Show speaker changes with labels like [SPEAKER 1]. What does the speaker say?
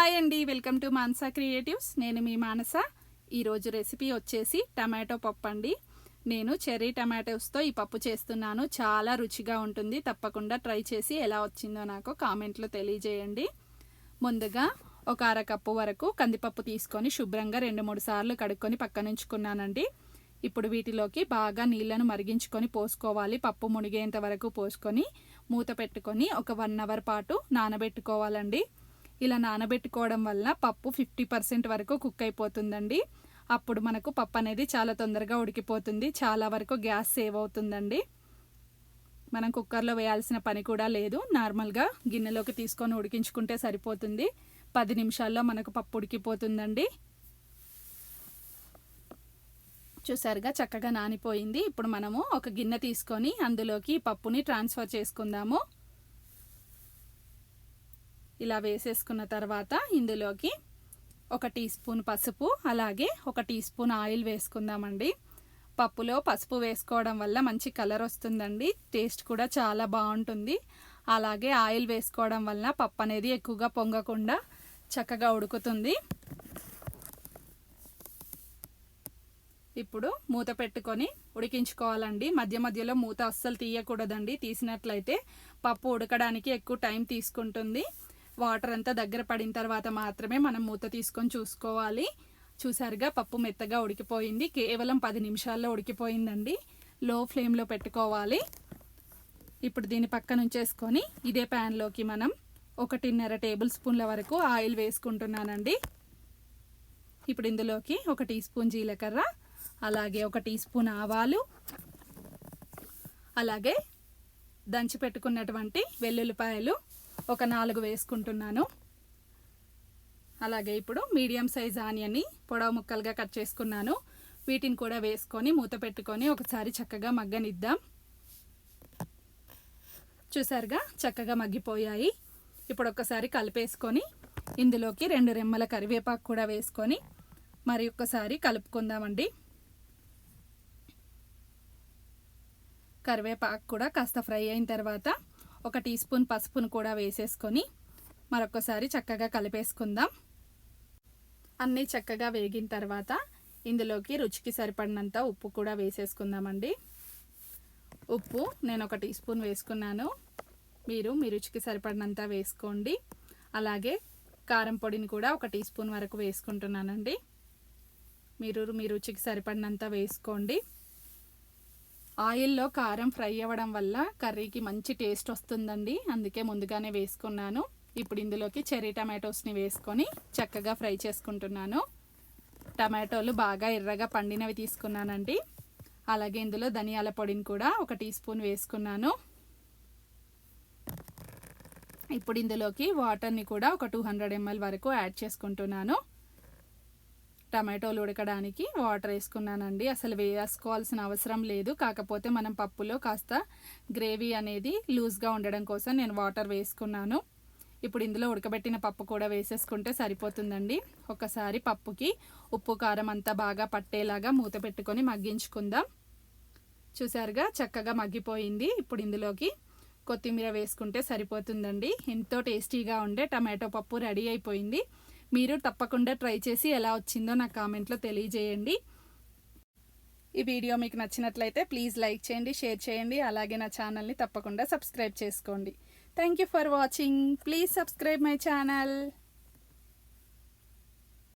[SPEAKER 1] Hi అండి, welcome to Manasa creatives. నేను మీ మానస. ఈరోజు రెసిపీ వచ్చేసి టమాటో పప్పు అండి. నేను చెర్రీ టమాటోస్తో ఈ పప్పు చేస్తున్నాను. చాలా రుచిగా ఉంటుంది. తప్పకుండా ట్రై చేసి ఎలా వచ్చిందో నాకు కామెంట్లో తెలియజేయండి. ముందుగా ఒక అరకప్పు వరకు కందిపప్పు తీసుకొని శుభ్రంగా 2-3 సార్లు కడుక్కొని పక్కనుంచుకున్నానండి. ఇప్పుడు వీటిలోకి బాగా నీళ్లను మరిగించుకొని పోసుకోవాలి. పప్పు మునిగేంత వరకు పోసుకొని మూత పెట్టుకొని ఒక 1 అవర్ పాటు నానబెట్టుకోవాలండి. ఇలా నానబెట్టుకోవడం వల్ల పప్పు 50% వరకు కుక్ అయిపోతుందండి. అప్పుడు మనకు పప్పు అనేది చాలా తొందరగా ఉడికిపోతుంది. చాలా వరకు గ్యాస్ సేవ్ అవుతుందండి. మనం కుక్కర్లో వేయాల్సిన పని కూడా లేదు. నార్మల్గా గిన్నెలోకి తీసుకొని ఉడికించుకుంటే సరిపోతుంది. 10 నిమిషాల్లో మనకు పప్పు ఉడికిపోతుందండి. చూసారుగా చక్కగా నానిపోయింది. ఇప్పుడు మనము ఒక గిన్నె తీసుకొని అందులోకి పప్పుని ట్రాన్స్ఫర్ చేసుకుందాము. ఇలా వేసేసుకున్న తర్వాత ఇందులోకి 1 టీ స్పూన్ పసుపు, అలాగే 1 టీ స్పూన్ ఆయిల్ వేసుకుందామండి. పప్పులో పసుపు వేసుకోవడం వల్ల మంచి కలర్ వస్తుందండి. టేస్ట్ కూడా చాలా బాగుంటుంది. అలాగే ఆయిల్ వేసుకోవడం వల్ల పప్పు అనేది ఎక్కువగా పొంగకుండా చక్కగా ఉడుకుతుంది. ఇప్పుడు మూత పెట్టుకొని ఉడికించుకోవాలండి. మధ్య మధ్యలో మూత అస్సలు తీయకూడదండి. తీసినట్లయితే పప్పు ఉడకడానికి ఎక్కువ టైం తీసుకుంటుంది. వాటర్ అంతా దగ్గర పడిన తర్వాత మాత్రమే మనం మూత తీసుకొని చూసుకోవాలి. చూసారుగా పప్పు మెత్తగా ఉడికిపోయింది. కేవలం 10 నిమిషాల్లో ఉడికిపోయిందండి. లో ఫ్లేమ్లో పెట్టుకోవాలి. ఇప్పుడు దీన్ని పక్కన ఉంచేసుకొని ఇదే ప్యాన్లోకి మనం 1.5 టేబుల్ స్పూన్ల వరకు ఆయిల్ వేసుకుంటున్నానండి. ఇప్పుడు ఇందులోకి 1 టీ స్పూన్ జీలకర్ర, అలాగే 1 టీ స్పూన్ ఆవాలు, అలాగే దంచి పెట్టుకున్నటువంటి వెల్లుల్లిపాయలు ఒక 4 వేసుకుంటున్నాను. అలాగే ఇప్పుడు మీడియం సైజ్ ఆనియన్ని పొడవు ముక్కలుగా కట్ చేసుకున్నాను. వీటిని కూడా వేసుకొని మూత పెట్టుకొని ఒకసారి చక్కగా మగ్గనిద్దాం. చూసారుగా చక్కగా మగ్గిపోయాయి. ఇప్పుడు ఒకసారి కలిపేసుకొని ఇందులోకి 2 రెమ్మల కరివేపాకు కూడా వేసుకొని మరి ఒక్కసారి కలుపుకుందామండి. కరివేపాకు కూడా కాస్త ఫ్రై అయిన తర్వాత 1 టీ స్పూన్ పసుపును కూడా వేసేసుకొని మరొకసారి చక్కగా కలిపేసుకుందాం. అన్నీ చక్కగా వేగిన తర్వాత ఇందులోకి రుచికి సరిపడినంత ఉప్పు కూడా వేసేసుకుందామండి. ఉప్పు నేను 1 టీ స్పూన్ వేసుకున్నాను. మీరు మీ రుచికి సరిపడినంత వేసుకోండి. అలాగే కారం పొడిని కూడా 1 టీ స్పూన్ వరకు వేసుకుంటున్నానండి. మీరు మీ రుచికి సరిపడినంత వేసుకోండి. ఆయిల్లో కారం ఫ్రై అవ్వడం వల్ల కర్రీకి మంచి టేస్ట్ వస్తుందండి. అందుకే ముందుగానే వేసుకున్నాను. ఇప్పుడు ఇందులోకి చెర్రీ టమాటోస్ని వేసుకొని చక్కగా ఫ్రై చేసుకుంటున్నాను. టమాటోలు బాగా ఎర్రగా పండినవి తీసుకున్నానండి. అలాగే ఇందులో ధనియాల పొడిని కూడా 1 టీ స్పూన్ వేసుకున్నాను. ఇప్పుడు ఇందులోకి వాటర్ని కూడా ఒక 200 ml వరకు యాడ్ చేసుకుంటున్నాను. టమాటోలు ఉడకడానికి వాటర్ వేసుకున్నానండి. అసలు వేసుకోవాల్సిన అవసరం లేదు. కాకపోతే మనం పప్పులో కాస్త గ్రేవీ అనేది లూజ్గా ఉండడం కోసం నేను వాటర్ వేసుకున్నాను. ఇప్పుడు ఇందులో ఉడకబెట్టిన పప్పు కూడా వేసేసుకుంటే సరిపోతుందండి. ఒకసారి పప్పుకి ఉప్పు కారం అంతా బాగా పట్టేలాగా మూత పెట్టుకొని మగ్గించుకుందాం. చూసారుగా చక్కగా మగ్గిపోయింది. ఇప్పుడు ఇందులోకి కొత్తిమీర వేసుకుంటే సరిపోతుందండి. ఎంతో టేస్టీగా ఉండే టమాటో పప్పు రెడీ అయిపోయింది. మీరు తప్పకుండా ట్రై చేసి ఎలా వచ్చిందో నాకు కామెంట్లో తెలియజేయండి. ఈ వీడియో మీకు నచ్చినట్లయితే ప్లీజ్ లైక్ చేయండి, షేర్ చేయండి. అలాగే నా ఛానల్ని తప్పకుండా సబ్స్క్రైబ్ చేసుకోండి. Thank you for watching. Please subscribe my channel.